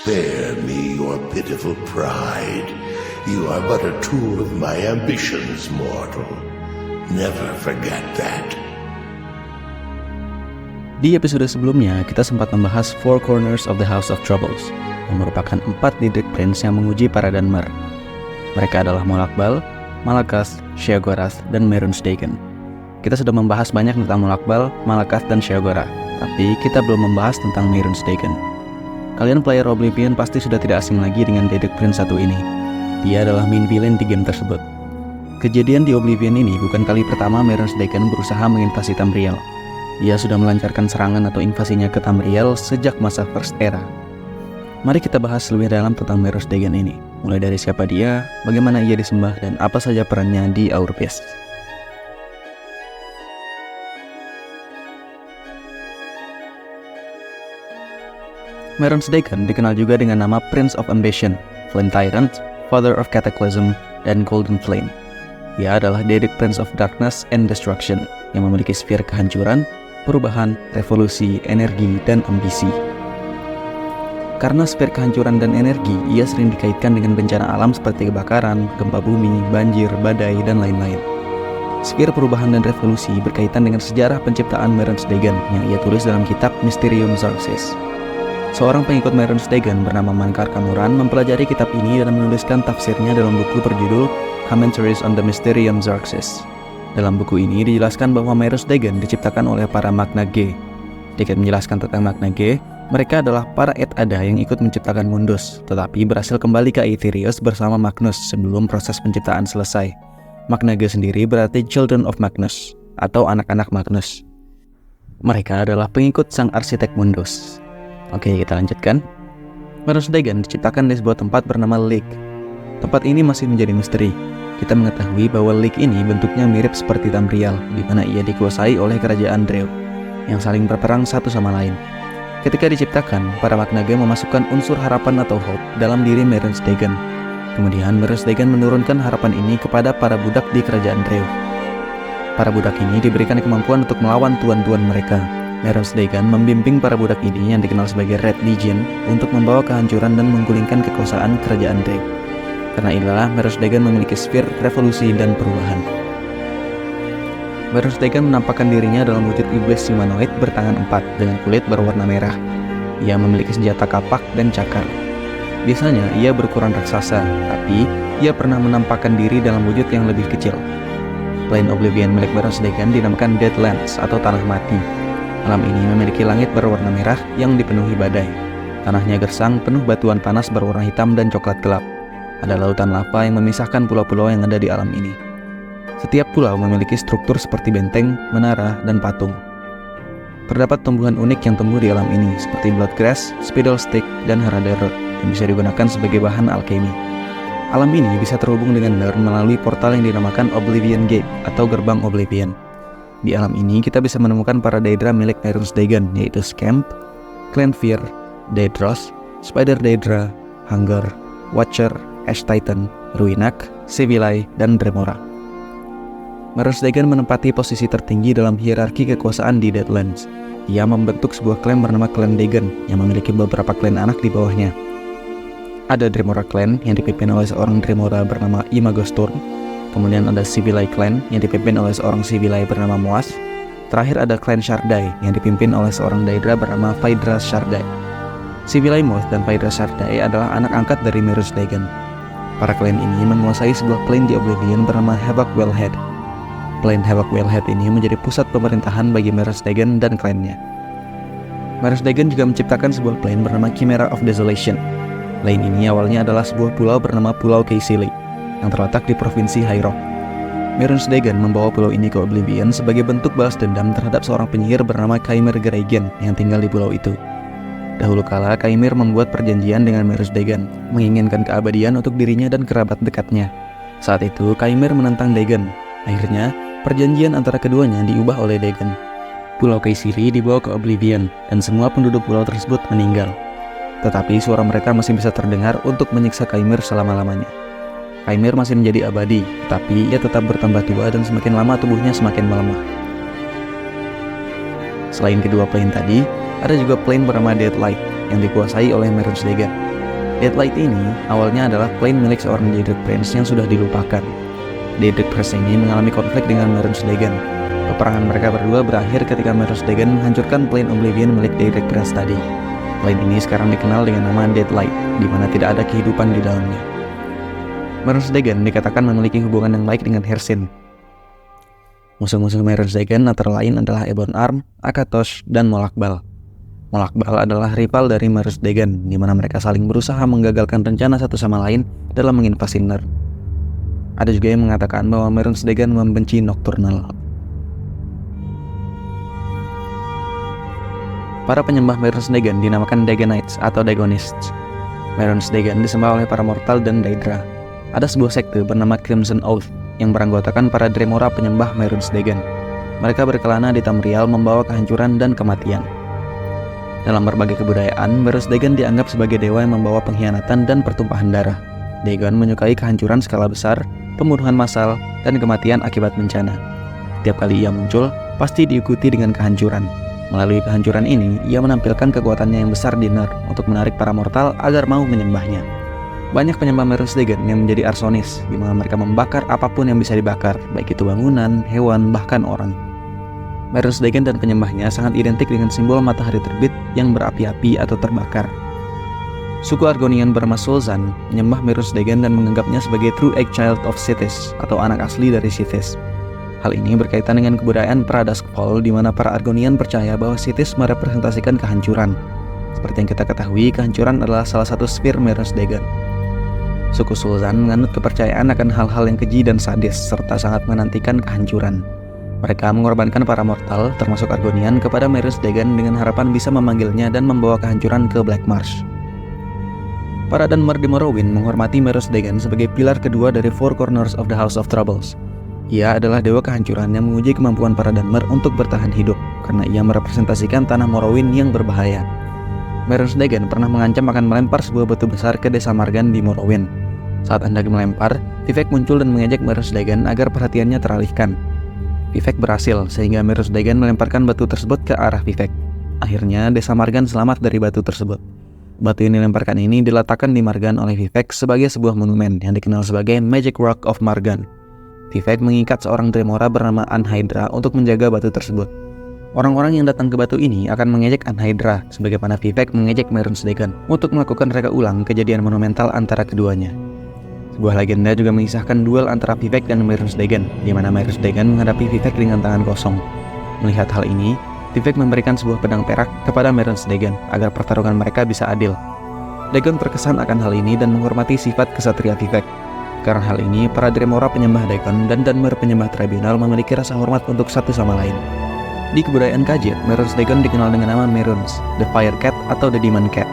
Spare me your pitiful pride. You are but a tool of my ambitions, mortal. Never forget that. Di episode sebelumnya, kita sempat membahas Four Corners of the House of Troubles, yang merupakan 4 Daedric Prince yang menguji para Dunmer. Mereka adalah Molakbal, Malakas, Sheogorath, dan Mehrunes Dagon. Kita sudah membahas banyak tentang Molakbal, Malakas, dan Sheogorath, tapi kita belum membahas tentang Mehrunes Dagon. Kalian player Oblivion pasti sudah tidak asing lagi dengan Daedric Prince satu ini. Dia adalah main villain di game tersebut. Kejadian di Oblivion ini bukan kali pertama Mehrunes Dagon berusaha menginvasi Tamriel. Dia sudah melancarkan serangan atau invasinya ke Tamriel sejak masa First Era. Mari kita bahas lebih dalam tentang Mehrunes Dagon ini, mulai dari siapa dia, bagaimana ia disembah, dan apa saja perannya di Aurubis. Mehrunes Dagon dikenal juga dengan nama Prince of Ambition, Flame Tyrant, Father of Cataclysm, dan Golden Flame. Ia adalah Daedric Prince of Darkness and Destruction yang memiliki sfer kehancuran, perubahan, revolusi, energi, dan ambisi. Karena sfer kehancuran dan energi, ia sering dikaitkan dengan bencana alam seperti kebakaran, gempa bumi, banjir, badai, dan lain-lain. Sfer perubahan dan revolusi berkaitan dengan sejarah penciptaan Mehrunes Dagon yang ia tulis dalam kitab Mysterium Xarxes. Seorang pengikut Mehrunes Dagon bernama Mankar Kamuran mempelajari kitab ini dan menuliskan tafsirnya dalam buku berjudul Commentaries on the Mysterium Xarxes. Dalam buku ini dijelaskan bahwa Mehrunes Dagon diciptakan oleh para Magna Ge. Jika menjelaskan tentang Magna Ge, mereka adalah para Et Ada yang ikut menciptakan Mundus, tetapi berhasil kembali ke Aetherius bersama Magnus sebelum proses penciptaan selesai. Magna Ge sendiri berarti Children of Magnus, atau anak-anak Magnus. Mereka adalah pengikut sang arsitek Mundus. Oke, kita lanjutkan. Mehrunes Dagon diciptakan di sebuah tempat bernama Lake. Tempat ini masih menjadi misteri. Kita mengetahui bahwa Lake ini bentuknya mirip seperti Tamriel, di mana ia dikuasai oleh kerajaan Dreu, yang saling berperang satu sama lain. Ketika diciptakan, para Magna Ge memasukkan unsur harapan atau hope dalam diri Mehrunes Dagon. Kemudian Mehrunes Dagon menurunkan harapan ini kepada para budak di kerajaan Dreu. Para budak ini diberikan kemampuan untuk melawan tuan-tuan mereka. Mehrunes Dagon membimbing para budak ini yang dikenal sebagai Red Legion untuk membawa kehancuran dan menggulingkan kekuasaan kerajaan Dreu. Karena inilah Mehrunes Dagon memiliki sfer revolusi dan perubahan. Mehrunes Dagon menampakkan dirinya dalam wujud iblis humanoid bertangan 4 dengan kulit berwarna merah. Ia memiliki senjata kapak dan cakar. Biasanya ia berukuran raksasa, tapi ia pernah menampakkan diri dalam wujud yang lebih kecil. Plane Oblivion milik Mehrunes Dagon dinamakan Deadlands atau Tanah Mati. Alam ini memiliki langit berwarna merah yang dipenuhi badai. Tanahnya gersang, penuh batuan panas berwarna hitam dan coklat gelap. Ada lautan lava yang memisahkan pulau-pulau yang ada di alam ini. Setiap pulau memiliki struktur seperti benteng, menara, dan patung. Terdapat tumbuhan unik yang tumbuh di alam ini, seperti bloodgrass, spindlestick, dan haraderot, yang bisa digunakan sebagai bahan alkemi. Alam ini bisa terhubung dengan Nirn melalui portal yang dinamakan Oblivion Gate atau Gerbang Oblivion. Di alam ini kita bisa menemukan para Daedra milik Mehrunes Dagon, yaitu Scamp, Clannfear, Daedros, Spider Daedra, Hunger, Watcher, Ash Titan, Ruinak, Civilai, dan Dremora. Mehrunes Dagon menempati posisi tertinggi dalam hierarki kekuasaan di Deadlands. Ia membentuk sebuah klan bernama Clan Dagon yang memiliki beberapa klan anak di bawahnya. Ada Dremora Clan yang dipimpin oleh seorang Dremora bernama Imagosturm. Kemudian ada Civilai Clan yang dipimpin oleh seorang Civilai bernama Moas. Terakhir ada Clan Shardai yang dipimpin oleh seorang Daedra bernama Phaedra Shardai. Civilai Moth dan Phaedra Shardai adalah anak angkat dari Mehrunes Dagon. Para klan ini menguasai sebuah plane di Oblivion bernama Havoc Wellhead. Plane Havoc Wellhead ini menjadi pusat pemerintahan bagi Mehrunes Dagon dan klannya. Mehrunes Dagon juga menciptakan sebuah plane bernama Chimera of Desolation. Plane ini awalnya adalah sebuah pulau bernama Pulau Keisili yang terletak di provinsi High Rock. Mehrunes Dagon membawa pulau ini ke Oblivion sebagai bentuk balas dendam terhadap seorang penyihir bernama Khaimir Greygen yang tinggal di pulau itu. Dahulu kala, Khaimir membuat perjanjian dengan Mehrunes Dagon, menginginkan keabadian untuk dirinya dan kerabat dekatnya. Saat itu, Khaimir menentang Dagon. Akhirnya, perjanjian antara keduanya diubah oleh Dagon. Pulau Keisili dibawa ke Oblivion, dan semua penduduk pulau tersebut meninggal. Tetapi suara mereka masih bisa terdengar untuk menyiksa Khaimir selama-lamanya. Khaimir masih menjadi abadi, tapi ia tetap bertambah tua dan semakin lama tubuhnya semakin melemah. Selain kedua plane tadi, ada juga plane bernama Deadlight. yang dikuasai oleh Mehrunes Dagon. Deadlight ini awalnya adalah plane milik seorang Daedric Prince yang sudah dilupakan. Daedric Prince ini mengalami konflik dengan Mehrunes Dagon. Peperangan mereka berdua berakhir ketika Mehrunes Dagon menghancurkan plane Oblivion milik Daedric Prince tadi. Plane ini sekarang dikenal dengan nama Deadlight, di mana tidak ada kehidupan di dalamnya. Mehrunes Dagon dikatakan memiliki hubungan yang baik dengan Hircine. Musuh-musuh Mehrunes Dagon antara lain adalah Ebon Arm, Akatosh, dan Molag Bal. Molag Bal adalah rival dari Mehrunes Dagon, di mana mereka saling berusaha menggagalkan rencana satu sama lain dalam menginvasi Nerd. Ada juga yang mengatakan bahwa Mehrunes Dagon membenci Nocturnal. Para penyembah Mehrunes Dagon dinamakan Dagonites atau Dagonists. Mehrunes Dagon disembah oleh para mortal dan Daedra. Ada sebuah sekte bernama Crimson Oath yang beranggotakan para Dremora penyembah Mehrunes Dagon. Mereka berkelana di Tamriel membawa kehancuran dan kematian. Dalam berbagai kebudayaan, Mehrunes Dagon dianggap sebagai dewa yang membawa pengkhianatan dan pertumpahan darah. Dagon menyukai kehancuran skala besar, pembunuhan massal, dan kematian akibat bencana. Tiap kali ia muncul, pasti diikuti dengan kehancuran. Melalui kehancuran ini, ia menampilkan kekuatannya yang besar di Nerd untuk menarik para mortal agar mau menyembahnya. Banyak penyembah Mehrunes Dagon yang menjadi arsonis, di mana mereka membakar apapun yang bisa dibakar, baik itu bangunan, hewan, bahkan orang. Mehrunes Dagon dan penyembahnya sangat identik dengan simbol matahari terbit yang berapi-api atau terbakar. Suku Argonian bernama Sulzan menyembah Mehrunes Dagon dan menganggapnya sebagai true egg child of Sithis atau anak asli dari Sithis. Hal ini berkaitan dengan kebudayaan pra-Duskfall di mana para Argonian percaya bahwa Sithis merepresentasikan kehancuran. Seperti yang kita ketahui, kehancuran adalah salah satu sfir Mehrunes Dagon. Suku Sulzan menganut kepercayaan akan hal-hal yang keji dan sadis serta sangat menantikan kehancuran. Mereka mengorbankan para mortal, termasuk Argonian, kepada Mehrunes Dagon dengan harapan bisa memanggilnya dan membawa kehancuran ke Black Marsh. Para Dunmer di Morrowind menghormati Mehrunes Dagon sebagai pilar kedua dari Four Corners of the House of Troubles. Ia adalah dewa kehancuran yang menguji kemampuan para Dunmer untuk bertahan hidup, karena ia merepresentasikan tanah Morrowind yang berbahaya. Mehrunes Dagon pernah mengancam akan melempar sebuah batu besar ke desa Margan di Morrowind. Saat hendak melempar, Vivec muncul dan mengejek Mehrunes Dagon agar perhatiannya teralihkan. Vivec berhasil, sehingga Mehrunes Dagon melemparkan batu tersebut ke arah Vivec. Akhirnya, desa Margan selamat dari batu tersebut. Batu yang dilemparkan ini diletakkan di Margan oleh Vivec sebagai sebuah monumen yang dikenal sebagai Magic Rock of Margan. Vivec mengikat seorang Dremora bernama Anhydra untuk menjaga batu tersebut. Orang-orang yang datang ke batu ini akan mengejek Anhydra, sebagaimana Vivec mengejek Mehrunes Dagon untuk melakukan reka ulang kejadian monumental antara keduanya. Sebuah legenda juga mengisahkan duel antara Vivec dan Mehrunes Dagon, di mana Mehrunes Dagon menghadapi Vivec dengan tangan kosong. Melihat hal ini, Vivec memberikan sebuah pedang perak kepada Mehrunes Dagon agar pertarungan mereka bisa adil. Dagon terkesan akan hal ini dan menghormati sifat kesatria Vivec. Karena hal ini, para Dremora penyembah Dagon dan Dunmer penyembah Tribunal memiliki rasa hormat untuk satu sama lain. Di kebudayaan Khajiit, Mehrunes Dagon dikenal dengan nama Mehrunes, the Fire Cat atau the Demon Cat.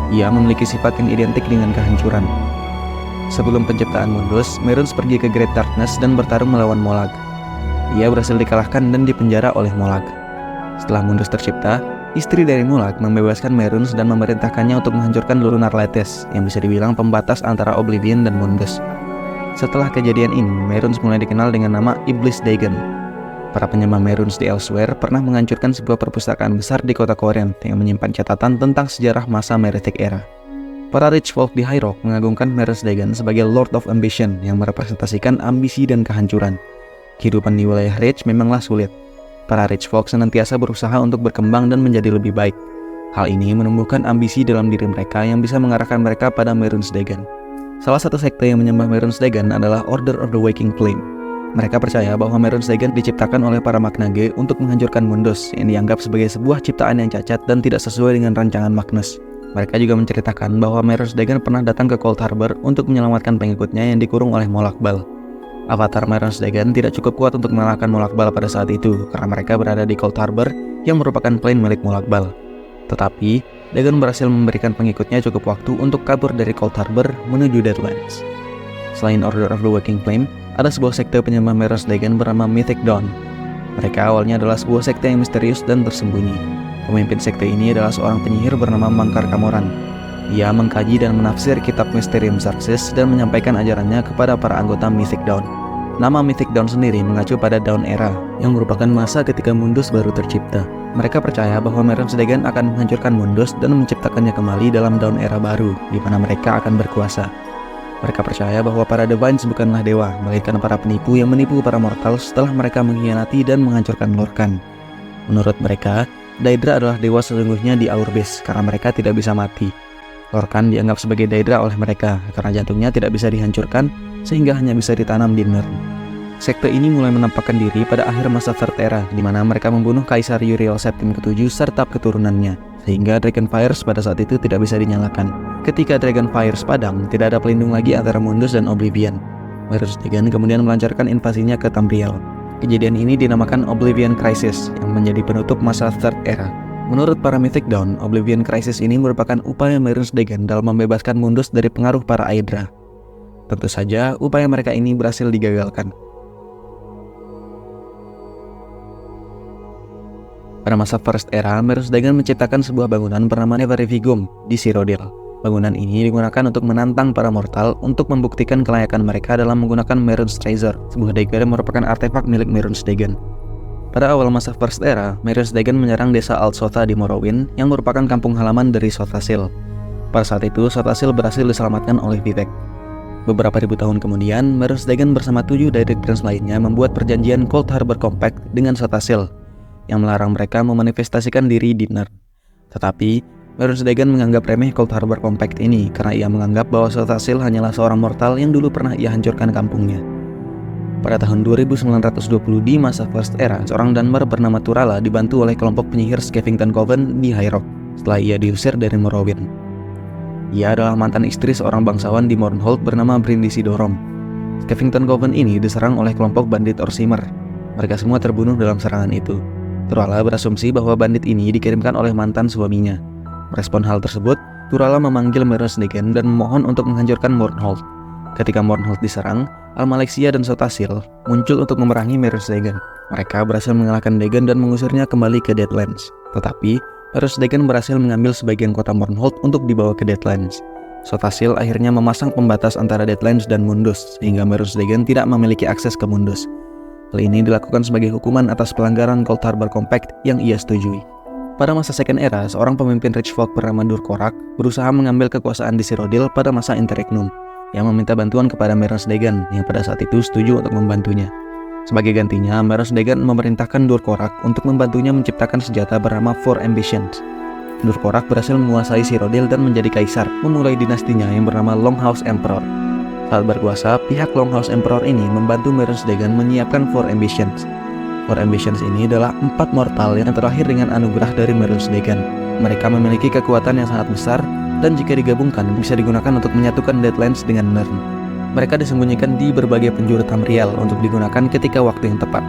Ia memiliki sifat yang identik dengan kehancuran. Sebelum penciptaan Mundus, Mehrunes pergi ke Great Darkness dan bertarung melawan Molag. Ia berhasil dikalahkan dan dipenjara oleh Molag. Setelah Mundus tercipta, istri dari Molag membebaskan Mehrunes dan memerintahkannya untuk menghancurkan Lunar Lattice, yang bisa dibilang pembatas antara Oblivion dan Mundus. Setelah kejadian ini, Mehrunes mulai dikenal dengan nama Iblis Dagon. Para penyembah Mehrunes di Elsewhere pernah menghancurkan sebuah perpustakaan besar di kota Corinth yang menyimpan catatan tentang sejarah masa Merethic Era. Para Rich Folk di High Rock mengagungkan Mehrunes Dagon sebagai Lord of Ambition yang merepresentasikan ambisi dan kehancuran. Kehidupan di wilayah Reach memanglah sulit. Para Rich Folk senantiasa berusaha untuk berkembang dan menjadi lebih baik. Hal ini menumbuhkan ambisi dalam diri mereka yang bisa mengarahkan mereka pada Mehrunes Dagon. Salah satu sekte yang menyembah Mehrunes Dagon adalah Order of the Waking Flame. Mereka percaya bahwa Mehrunes Dagon diciptakan oleh para Magnage untuk menghancurkan Mundus yang dianggap sebagai sebuah ciptaan yang cacat dan tidak sesuai dengan rancangan Magnus. Mereka juga menceritakan bahwa Mehrunes Dagon pernah datang ke Cold Harbor untuk menyelamatkan pengikutnya yang dikurung oleh Molag Bal. Avatar Mehrunes Dagon tidak cukup kuat untuk mengalahkan Molag Bal pada saat itu karena mereka berada di Cold Harbor yang merupakan plane milik Molag Bal. Tetapi, Dagon berhasil memberikan pengikutnya cukup waktu untuk kabur dari Cold Harbor menuju Deadlands. Selain Order of the Waking Flame, ada sebuah sekte penyembah Mehrunes Dagon bernama Mythic Dawn. Mereka awalnya adalah sebuah sekte yang misterius dan tersembunyi. Pemimpin sekte ini adalah seorang penyihir bernama Mangkar Camoran. Ia mengkaji dan menafsir kitab Mysterium Xarxes dan menyampaikan ajarannya kepada para anggota Mythic Dawn. Nama Mythic Dawn sendiri mengacu pada Dawn Era, yang merupakan masa ketika Mundus baru tercipta. Mereka percaya bahwa Mehrunes Dagon akan menghancurkan Mundus dan menciptakannya kembali dalam daun era baru, di mana mereka akan berkuasa. Mereka percaya bahwa para Divines bukanlah dewa, melainkan para penipu yang menipu para mortal setelah mereka mengkhianati dan menghancurkan Lorkhan. Menurut mereka, Daedra adalah dewa sesungguhnya di Aurbis karena mereka tidak bisa mati. Lorkhan dianggap sebagai Daedra oleh mereka karena jantungnya tidak bisa dihancurkan sehingga hanya bisa ditanam di Nirn. Sekte ini mulai menampakkan diri pada akhir masa Third Era, di mana mereka membunuh Kaisar Uriel Septim ke-7 serta keturunannya, sehingga Dragonfires pada saat itu tidak bisa dinyalakan. Ketika Dragonfires padam, tidak ada pelindung lagi antara Mundus dan Oblivion. Mehrunes Dagon kemudian melancarkan invasinya ke Tamriel. Kejadian ini dinamakan Oblivion Crisis, yang menjadi penutup masa Third Era. Menurut para Mythic Dawn, Oblivion Crisis ini merupakan upaya Mehrunes Dagon dalam membebaskan Mundus dari pengaruh para Aedra. Tentu saja, upaya mereka ini berhasil digagalkan. Pada masa First Era, Mehrunes Dagon menciptakan sebuah bangunan bernama Neverivigum di Cyrodiil. Bangunan ini digunakan untuk menantang para mortal untuk membuktikan kelayakan mereka dalam menggunakan Mehrunes Treasure, sebuah dagger yang merupakan artefak milik Mehrunes Dagon. Pada awal masa First Era, Mehrunes Dagon menyerang desa Alt-Sotha di Morrowind yang merupakan kampung halaman dari Sothasil. Pada saat itu, Sothasil berhasil diselamatkan oleh Vivec. Beberapa ribu tahun kemudian, Mehrunes Dagon bersama 7 Daedric Prince lainnya membuat perjanjian Cold Harbor Compact dengan Sothasil yang melarang mereka memanifestasikan diri di Nirn. Tetapi, Mehrunes Dagon menganggap remeh Cold Harbor Compact ini karena ia menganggap bahwa Sothasil hanyalah seorang mortal yang dulu pernah ia hancurkan kampungnya. Pada tahun 2920 di masa First Era, seorang Dunmer bernama Turala dibantu oleh kelompok penyihir Skeffington Coven di High Rock setelah ia diusir dari Morrowind. Ia adalah mantan istri seorang bangsawan di Mournhold bernama Bryndisi Dorom. Skeffington Coven ini diserang oleh kelompok bandit Orsimer. Mereka semua terbunuh dalam serangan itu. Turala berasumsi bahwa bandit ini dikirimkan oleh mantan suaminya. Merespon hal tersebut, Turala memanggil Mehrunes Dagon dan memohon untuk menghancurkan Mournhold. Ketika Mournhold diserang, Almalexia dan Sothasil muncul untuk memerangi Mehrunes Dagon. Mereka berhasil mengalahkan Dagon dan mengusirnya kembali ke Deadlands. Tetapi, Mehrunes Dagon berhasil mengambil sebagian kota Mournhold untuk dibawa ke Deadlands. Sothasil akhirnya memasang pembatas antara Deadlands dan Mundus, sehingga Mehrunes Dagon tidak memiliki akses ke Mundus. Hal ini dilakukan sebagai hukuman atas pelanggaran Cold Harbor Compact yang ia setujui. Pada masa Second Era, seorang pemimpin Rich Folk bernama Dur-Korak berusaha mengambil kekuasaan di Cyrodiil pada masa Interregnum, yang meminta bantuan kepada Mehrunes Dagon yang pada saat itu setuju untuk membantunya. Sebagai gantinya, Mehrunes Dagon memerintahkan Dur-Korak untuk membantunya menciptakan senjata bernama Four Ambitions. Dur-Korak berhasil menguasai Cyrodiil dan menjadi kaisar, memulai dinastinya yang bernama Longhouse Emperor. Saat berkuasa, pihak Longhouse Emperor ini membantu Mehrunes Dagon menyiapkan Four Ambitions. Four Ambitions ini adalah 4 mortal yang terlahir dengan anugerah dari Mehrunes Dagon. Mereka memiliki kekuatan yang sangat besar dan jika digabungkan bisa digunakan untuk menyatukan Deadlands dengan Nirn. Mereka disembunyikan di berbagai penjuru Tamriel untuk digunakan ketika waktu yang tepat.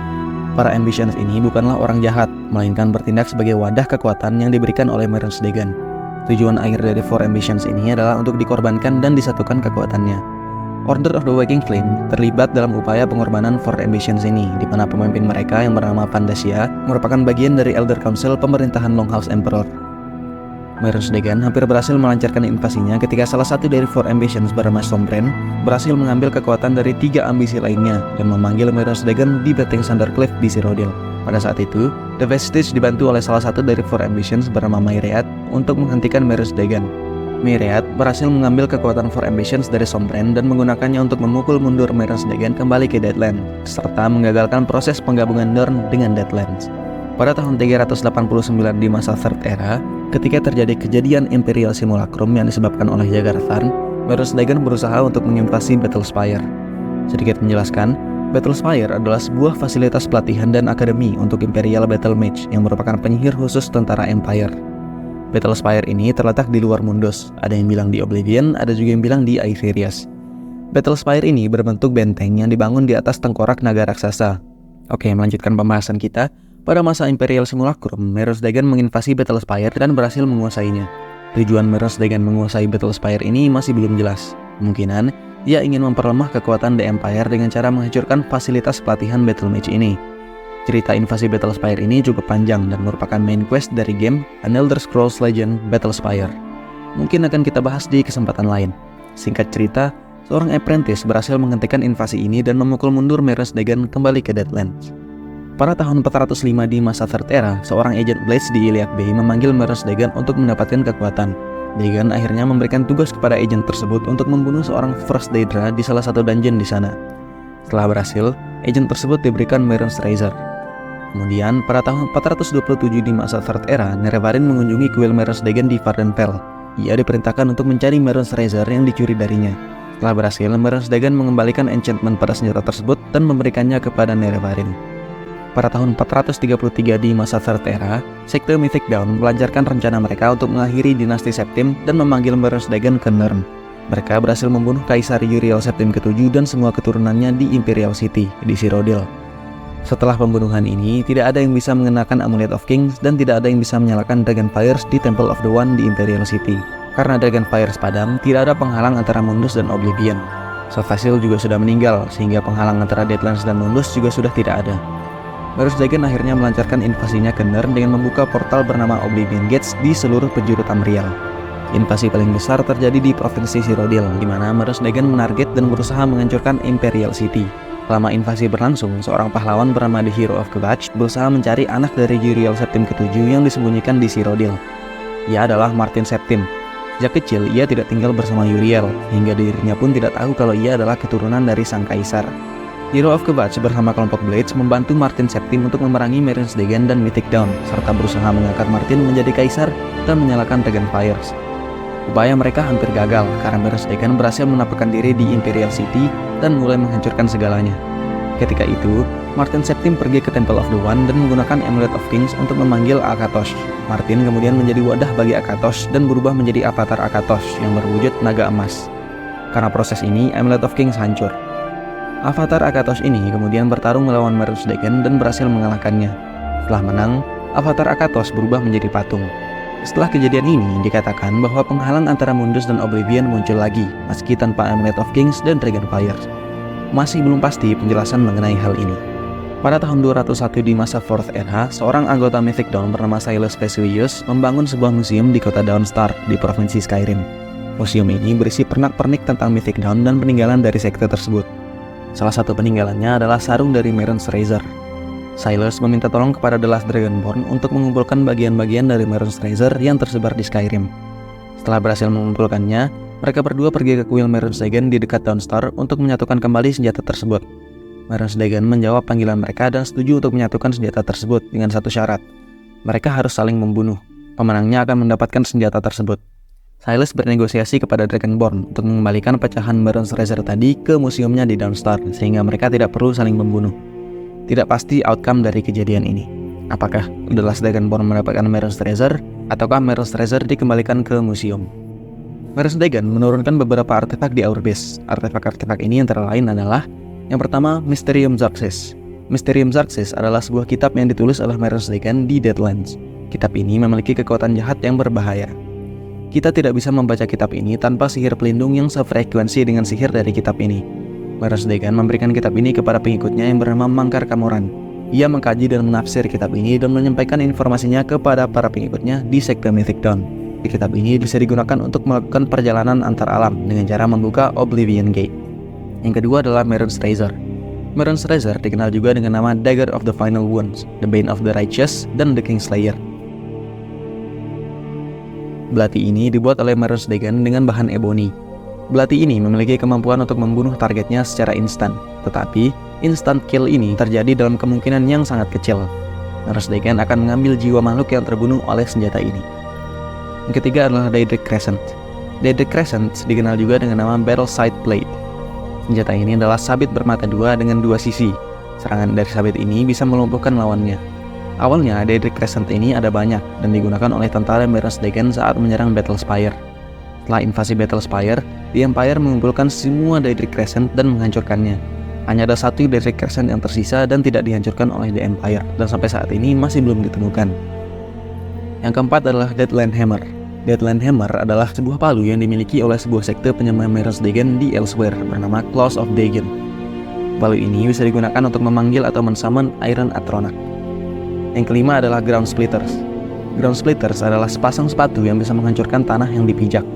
Para Ambitions ini bukanlah orang jahat, melainkan bertindak sebagai wadah kekuatan yang diberikan oleh Mehrunes Dagon. Tujuan akhir dari Four Ambitions ini adalah untuk dikorbankan dan disatukan kekuatannya. Order of the Waking Flame terlibat dalam upaya pengorbanan Four Ambitions ini, di mana pemimpin mereka yang bernama Pandasia merupakan bagian dari Elder Council pemerintahan Longhouse Emperor. Mehrunes Dagon hampir berhasil melancarkan invasinya ketika salah satu dari Four Ambitions bernama Sombren berhasil mengambil kekuatan dari 3 ambisi lainnya dan memanggil Mehrunes Dagon di Bathing Sandercliff di Cyrodiil. Pada saat itu, The Vestige dibantu oleh salah satu dari Four Ambitions bernama Mairead untuk menghentikan Mehrunes Dagon. Mairead berhasil mengambil kekuatan Four Ambitions dari Sombren dan menggunakannya untuk memukul mundur Mehrunes Dagon kembali ke Deadlands, serta menggagalkan proses penggabungan Nirn dengan Deadlands. Pada tahun 389 di masa Third Era, ketika terjadi kejadian Imperial Simulacrum yang disebabkan oleh Jagar Tharn, Mehrunes Dagon berusaha untuk menginvasi Battlespire. Sedikit menjelaskan, Battlespire adalah sebuah fasilitas pelatihan dan akademi untuk Imperial Battle Mage yang merupakan penyihir khusus tentara Empire. Battlespire ini terletak di luar Mundus, ada yang bilang di Oblivion, ada juga yang bilang di Aetherius. Battlespire ini berbentuk benteng yang dibangun di atas tengkorak naga raksasa. Oke, melanjutkan pembahasan kita. Pada masa Imperial Simulacrum, Mehrunes Dagon menginvasi Battlespire dan berhasil menguasainya. Tujuan Mehrunes Dagon menguasai Battlespire ini masih belum jelas. Kemungkinan, ia ingin memperlemah kekuatan The Empire dengan cara menghancurkan fasilitas pelatihan Battle Mage ini. Cerita invasi Battlespire ini cukup panjang dan merupakan main quest dari game An Elder Scrolls Legend Battlespire. Mungkin akan kita bahas di kesempatan lain. Singkat cerita, seorang apprentice berhasil menghentikan invasi ini dan memukul mundur Mehrunes Dagon kembali ke Deadlands. Pada tahun 405 di masa Third Era, seorang agen Blades di Iliad Bay memanggil Mers Dagon untuk mendapatkan kekuatan. Dagon akhirnya memberikan tugas kepada agen tersebut untuk membunuh seorang First Daedra di salah satu dungeon di sana. Setelah berhasil, agen tersebut diberikan Merin's Razor. Kemudian, pada tahun 427 di masa Third Era, Nerevarin mengunjungi kuil Mers Dagon di Vvardenfell. Ia diperintahkan untuk mencari Merin's Razor yang dicuri darinya. Setelah berhasil, Mers Dagon mengembalikan enchantment pada senjata tersebut dan memberikannya kepada Nerevarin. Pada tahun 433 di masa Third Era, sekte Mythic Dawn melancarkan rencana mereka untuk mengakhiri dinasti Septim dan memanggil Mers Dagon ke Nirn. Mereka berhasil membunuh Kaisar Uriel Septim ke-7 dan semua keturunannya di Imperial City, di Cyrodiil. Setelah pembunuhan ini, tidak ada yang bisa mengenakan Amulet of Kings dan tidak ada yang bisa menyalakan Dragonfires di Temple of the One di Imperial City. Karena Dragonfires padam, tidak ada penghalang antara Mundus dan Oblivion. Sothasil juga sudah meninggal, sehingga penghalang antara Deadlands dan Mundus juga sudah tidak ada. Mers Dagon akhirnya melancarkan invasinya ke Nirn dengan membuka portal bernama Oblivion Gates di seluruh penjuru Tamriel. Invasi paling besar terjadi di provinsi Cyrodiil, di mana Mers Dagon menarget dan berusaha menghancurkan Imperial City. Selama invasi berlangsung, seorang pahlawan bernama The Hero of Kvatch berusaha mencari anak dari Uriel Septim ke-7 yang disembunyikan di Cyrodiil. Ia adalah Martin Septim. Sejak kecil, ia tidak tinggal bersama Uriel, hingga dirinya pun tidak tahu kalau ia adalah keturunan dari sang kaisar. Hero of Kvatch bersama kelompok Blades membantu Martin Septim untuk memerangi Merin's Dagon dan Mythic Dawn, serta berusaha mengangkat Martin menjadi kaisar dan menyalakan Dragonfires. Upaya mereka hampir gagal karena Merin's Dagon berhasil menampakkan diri di Imperial City dan mulai menghancurkan segalanya. Ketika itu, Martin Septim pergi ke Temple of the One dan menggunakan Amulet of Kings untuk memanggil Akatosh. Martin kemudian menjadi wadah bagi Akatosh dan berubah menjadi avatar Akatosh yang berwujud naga emas. Karena proses ini, Amulet of Kings hancur. Avatar Akatosh ini kemudian bertarung melawan Merin's Dagon dan berhasil mengalahkannya. Setelah menang, Avatar Akatosh berubah menjadi patung. Setelah kejadian ini, dikatakan bahwa penghalang antara Mundus dan Oblivion muncul lagi, meski tanpa Amulet of Kings dan Dragonfires. Masih belum pasti penjelasan mengenai hal ini. Pada tahun 201 di masa Fourth Era, seorang anggota Mythic Dawn bernama Silas Vesuvius membangun sebuah museum di kota Dawnstar di provinsi Skyrim. Museum ini berisi pernak-pernik tentang Mythic Dawn dan peninggalan dari sekte tersebut. Salah satu peninggalannya adalah sarung dari Merin's Razor. Silas meminta tolong kepada The Last Dragonborn untuk mengumpulkan bagian-bagian dari Merin's Razor yang tersebar di Skyrim. Setelah berhasil mengumpulkannya, mereka berdua pergi ke kuil Merin's Dagon di dekat Dawnstar untuk menyatukan kembali senjata tersebut. Merin's Dagon menjawab panggilan mereka dan setuju untuk menyatukan senjata tersebut dengan satu syarat. Mereka harus saling membunuh. Pemenangnya akan mendapatkan senjata tersebut. Silas bernegosiasi kepada Dragonborn untuk mengembalikan pecahan Merin's Razor tadi ke museumnya di Dawnstar, sehingga mereka tidak perlu saling membunuh. Tidak pasti outcome dari kejadian ini. Apakah The Last Dragonborn mendapatkan Merin's Razor, ataukah Merin's Razor dikembalikan ke museum? Merin's Dagon menurunkan beberapa artefak di Ourbase. Artefak-artefak ini antara lain adalah: yang pertama, Mysterium Xarxes. Mysterium Xarxes adalah sebuah kitab yang ditulis oleh Merin's Dagon di Deadlands. Kitab ini memiliki kekuatan jahat yang berbahaya. Kita tidak bisa membaca kitab ini tanpa sihir pelindung yang sefrekuensi dengan sihir dari kitab ini. Merin's Dagon memberikan kitab ini kepada pengikutnya yang bernama Mangkar Kamoran. Ia mengkaji dan menafsir kitab ini dan menyampaikan informasinya kepada para pengikutnya di sekte Mythic Dawn. Di kitab ini bisa digunakan untuk melakukan perjalanan antar alam dengan cara membuka Oblivion Gate. Yang kedua adalah Merin's Razor. Merin's Razor dikenal juga dengan nama Dagger of the Final Wounds, The Bane of the Righteous, dan The Kingslayer. Belati ini dibuat oleh Merin's Dagon dengan bahan ebony. Belati ini memiliki kemampuan untuk membunuh targetnya secara instan, tetapi instant kill ini terjadi dalam kemungkinan yang sangat kecil. Merin's Dagon akan mengambil jiwa makhluk yang terbunuh oleh senjata ini. Yang ketiga adalah Daedric Crescent. Daedric Crescent dikenal juga dengan nama Battleside Blade. Senjata ini adalah sabit bermata dua dengan dua sisi. Serangan dari sabit ini bisa melumpuhkan lawannya. Awalnya, Daedric Crescent ini ada banyak dan digunakan oleh tentara Merin's Dagon saat menyerang Battlespire. Setelah invasi Battlespire, The Empire mengumpulkan semua Daedric Crescent dan menghancurkannya. Hanya ada satu Daedric Crescent yang tersisa dan tidak dihancurkan oleh The Empire, dan sampai saat ini masih belum ditemukan. Yang keempat adalah Deadland Hammer. Deadland Hammer adalah sebuah palu yang dimiliki oleh sebuah sekte penyembah Merin's Dagon di Elsewhere bernama Claws of Dagon. Palu ini bisa digunakan untuk memanggil atau mensummon Iron Atronach. Yang kelima adalah Ground Splitters. Ground Splitters adalah sepasang sepatu yang bisa menghancurkan tanah yang dipijak.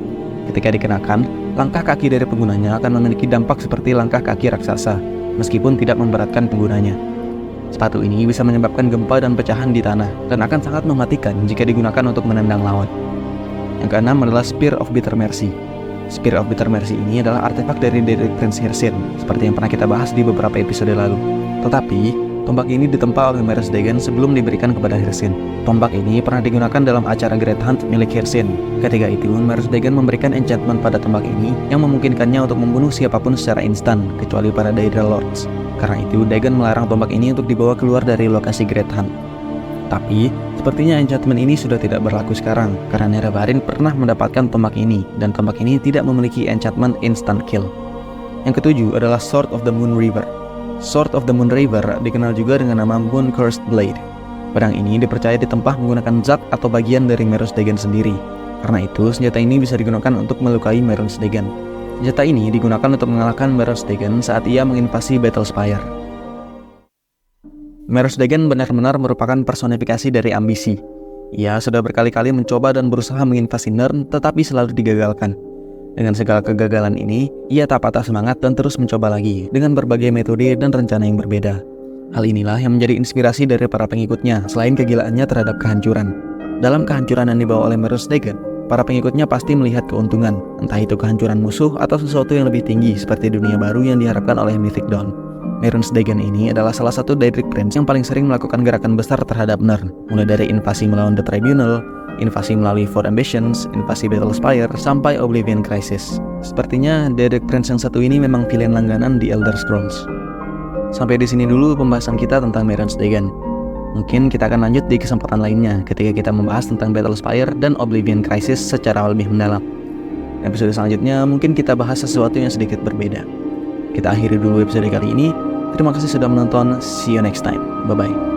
Ketika dikenakan, langkah kaki dari penggunanya akan memiliki dampak seperti langkah kaki raksasa, meskipun tidak memberatkan penggunanya. Sepatu ini bisa menyebabkan gempa dan pecahan di tanah, dan akan sangat mematikan jika digunakan untuk menendang lawan. Yang keenam adalah Spear of Bitter Mercy. Spear of Bitter Mercy ini adalah artefak dari Daedric Prince Hircine, seperti yang pernah kita bahas di beberapa episode lalu. Tetapi, tombak ini ditempa oleh Maerys Dagon sebelum diberikan kepada Hircine. Tombak ini pernah digunakan dalam acara Great Hunt milik Hircine. Ketika itu, Maerys Dagon memberikan enchantment pada tombak ini yang memungkinkannya untuk membunuh siapapun secara instan, kecuali para Daedra Lords. Karena itu, Dagon melarang tombak ini untuk dibawa keluar dari lokasi Great Hunt. Tapi, sepertinya enchantment ini sudah tidak berlaku sekarang, karena Nerevarine pernah mendapatkan tombak ini, dan tombak ini tidak memiliki enchantment instant kill. Yang ketujuh adalah Sword of the Moon River. Sword of the Moon River dikenal juga dengan nama Moon Cursed Blade. Pedang ini dipercaya ditempah menggunakan zat atau bagian dari Maerys Dagon sendiri. Karena itu, senjata ini bisa digunakan untuk melukai Maerys Dagon. Senjata ini digunakan untuk mengalahkan Maerys Dagon saat ia menginvasi Battlespire. Maerys Dagon benar-benar merupakan personifikasi dari ambisi. Ia sudah berkali-kali mencoba dan berusaha menginvasi Nirn, tetapi selalu digagalkan. Dengan segala kegagalan ini, ia tak patah semangat dan terus mencoba lagi dengan berbagai metode dan rencana yang berbeda. Hal inilah yang menjadi inspirasi dari para pengikutnya selain kegilaannya terhadap kehancuran. Dalam kehancuran yang dibawa oleh Maerys Dagon, para pengikutnya pasti melihat keuntungan, entah itu kehancuran musuh atau sesuatu yang lebih tinggi seperti dunia baru yang diharapkan oleh Mythic Dawn. Maerys Dagon ini adalah salah satu Daedric Prince yang paling sering melakukan gerakan besar terhadap Nirn, mulai dari invasi melawan The Tribunal, invasi melalui Four Ambitions, invasi Battlespire, sampai Oblivion Crisis. Sepertinya Daedric Prince yang satu ini memang villain langganan di Elder Scrolls. Sampai di sini dulu pembahasan kita tentang Maerys Dagon. Mungkin kita akan lanjut di kesempatan lainnya ketika kita membahas tentang Battlespire dan Oblivion Crisis secara lebih mendalam. Episode selanjutnya mungkin kita bahas sesuatu yang sedikit berbeda. Kita akhiri dulu episode kali ini. Terima kasih sudah menonton. See you next time. Bye-bye.